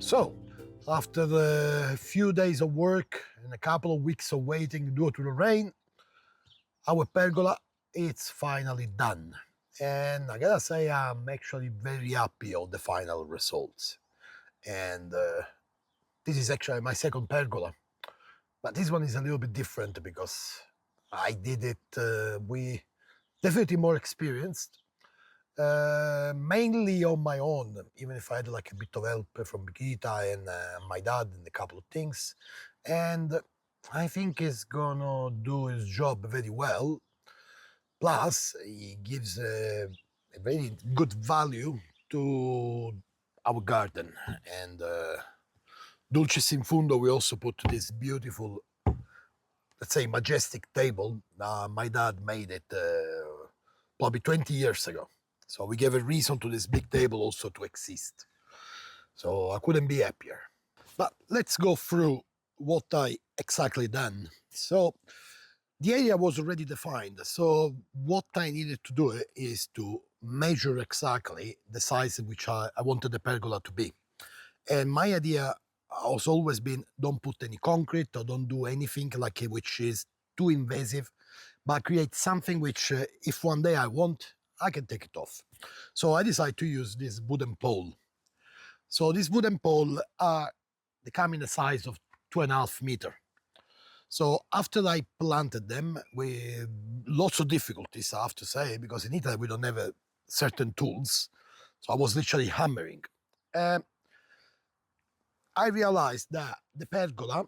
So, after the few days of work and a couple of weeks of waiting due to the rain, our pergola it's finally done. And I gotta say, I'm actually very happy of the final results. And this is actually my second pergola, but this one is a little bit different because I did it with definitely more experienced. Mainly on my own, even if I had like a bit of help from Gita and my dad and a couple of things. And I think he's gonna do his job very well. Plus, he gives a very good value to our garden. And Dulcis in Fundo, we also put this beautiful, let's say, majestic table. My dad made it probably 20 years ago. So we gave a reason to this big table also to exist. So I couldn't be happier. But let's go through what I exactly done. So the area was already defined. So what I needed to do is to measure exactly the size in which I wanted the pergola to be. And my idea has always been don't put any concrete or don't do anything like which is too invasive, but create something which if one day I want, I can take it off. So I decided to use this wooden pole. So this wooden pole they come in the size of 2.5 meters. So after I planted them with lots of difficulties, I have to say, because in Italy we don't have certain tools. So I was literally hammering. I realized that the pergola,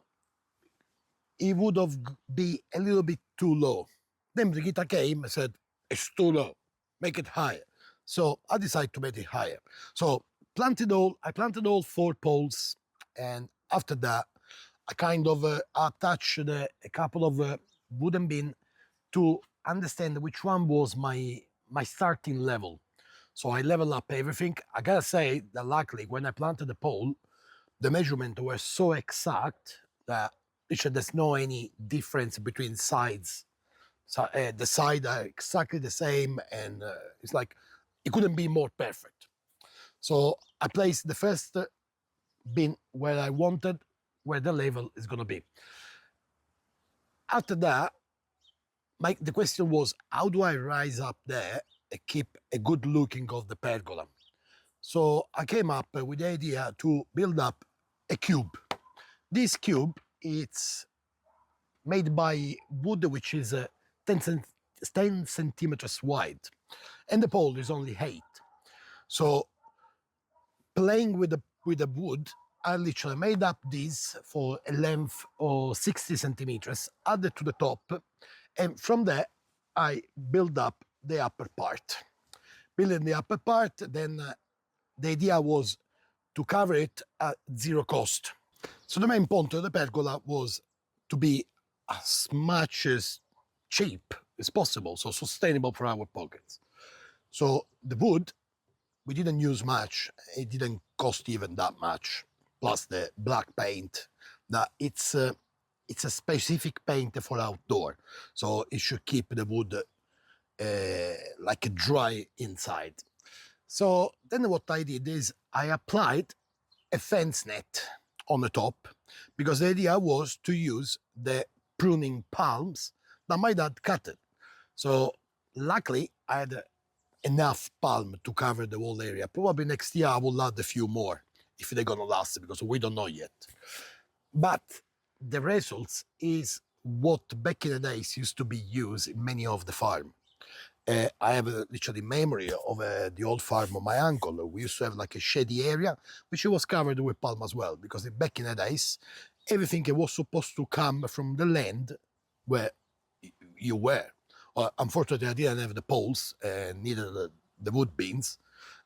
it would have be a little bit too low. Then Brigitte came and said, it's too low, make it higher. So I decided to make it higher. So I planted all 4 poles, and after that, I kind of attached a couple of wooden bin to understand which one was my starting level. So I level up everything. I gotta say that luckily when I planted the pole, the measurements were so exact that there's no any difference between sides. So the sides are exactly the same, and it's like it couldn't be more perfect. So I placed the first bin where I wanted, where the level is going to be. After that, the question was, how do I rise up there and keep a good looking of the pergola? So I came up with the idea to build up a cube. This cube, it's made by wood which is 10 centimeters wide, and the pole is only 8. So playing with the wood, I literally made up this for a length of 60 centimeters, added to the top, and from there I build up the upper part. Building the upper part, then the idea was to cover it at zero cost. So the main point of the pergola was to be as much as cheap as possible, so sustainable for our pockets. So the wood, we didn't use much. It didn't cost even that much. Plus the black paint, that it's a specific paint for outdoor, so it should keep the wood like a dry inside. So then what I did is I applied a fence net on the top, because the idea was to use the pruning palms that my dad cut it. So luckily I had enough palm to cover the whole area. Probably next year I will add a few more if they're gonna last, because we don't know yet. But the results is what back in the days used to be used in many of the farm. I have literally memory of the old farm of my uncle. We used to have like a shady area, which was covered with palm as well, because back in the days, everything was supposed to come from the land where you were. Unfortunately, I didn't have the poles, neither the wood beams.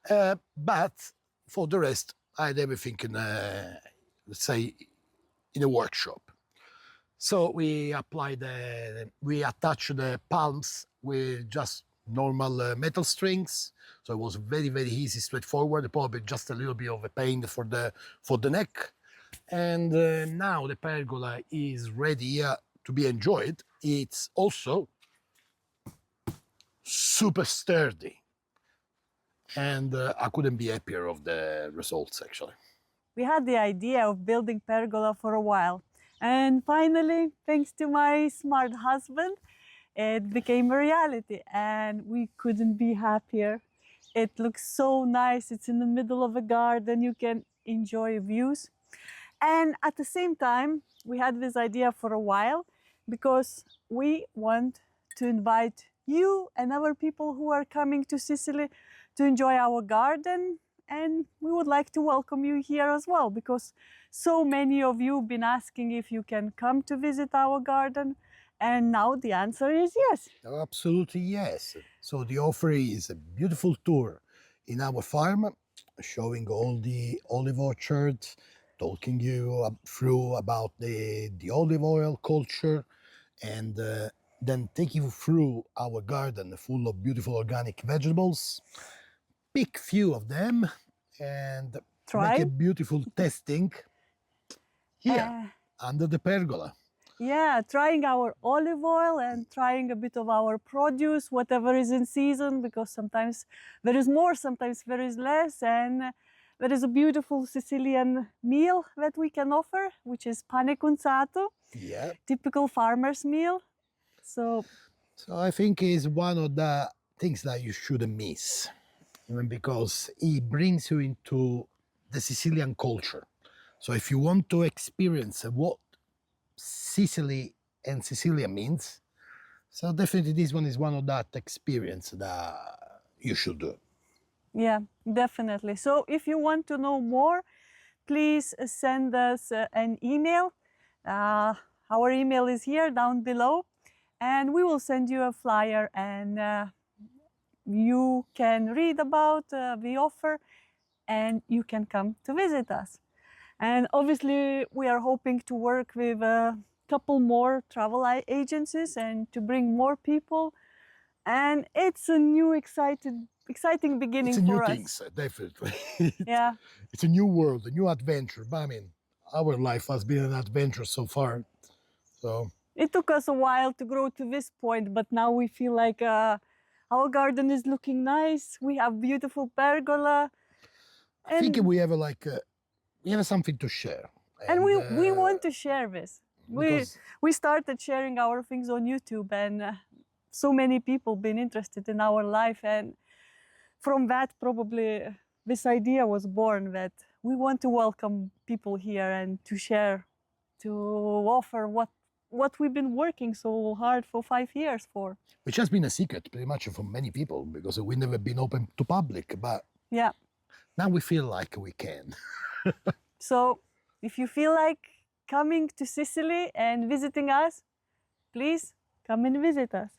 But for the rest, I had everything in, let's say, in a workshop. So we attached the palms with just normal metal strings. So it was very, very easy, straightforward. Probably just a little bit of a paint for the neck. And now the pergola is ready to be enjoyed. It's also super sturdy, and I couldn't be happier of the results actually. we had the idea of building Pergola for a while. And finally, thanks to my smart husband, it became a reality and we couldn't be happier. It looks so nice. It's in the middle of a garden. You can enjoy views. And at the same time, we had this idea for a while because we want to invite you and other people who are coming to Sicily to enjoy our garden. And we would like to welcome you here as well because so many of you have been asking if you can come to visit our garden. And now the answer is yes. Absolutely yes. So the offer is a beautiful tour in our farm, showing all the olive orchards, talking you through about the olive oil culture, and then take you through our garden full of beautiful organic vegetables. Pick few of them and make a Try. beautiful tasting here under the pergola. Yeah, trying our olive oil and trying a bit of our produce, whatever is in season, because sometimes there is more, sometimes there is less. And there is a beautiful Sicilian meal that we can offer, which is pane cunzato, Yeah. typical farmer's meal. So I think is one of the things that you shouldn't miss, even because it brings you into the Sicilian culture. So if you want to experience what Sicily and Sicilia means, so definitely this one is one of that experience that you should do. yeah, definitely. So if you want to know more, please send us an email. Our email is here down below, and we will send you a flyer and you can read about the offer and you can come to visit us. And obviously we are hoping to work with a couple more travel agencies and to bring more people. And it's a new exciting beginning It's a new for us. things, definitely. Yeah. It's a new world, a new adventure. But I mean, our life has been an adventure so far. So It took us a while to grow to this point, but now we feel like our garden is looking nice. We have beautiful pergola. I think we have we have something to share. And we want to share this. Because We started sharing our things on YouTube, and so many people been interested in our life. And from that, probably this idea was born that we want to welcome people here and to share, to offer what we've been working so hard for 5 years for. which has been a secret pretty much for many people because we never been open to public, but Yeah. now we feel like we can. So if you feel like coming to Sicily and visiting us, please come and visit us.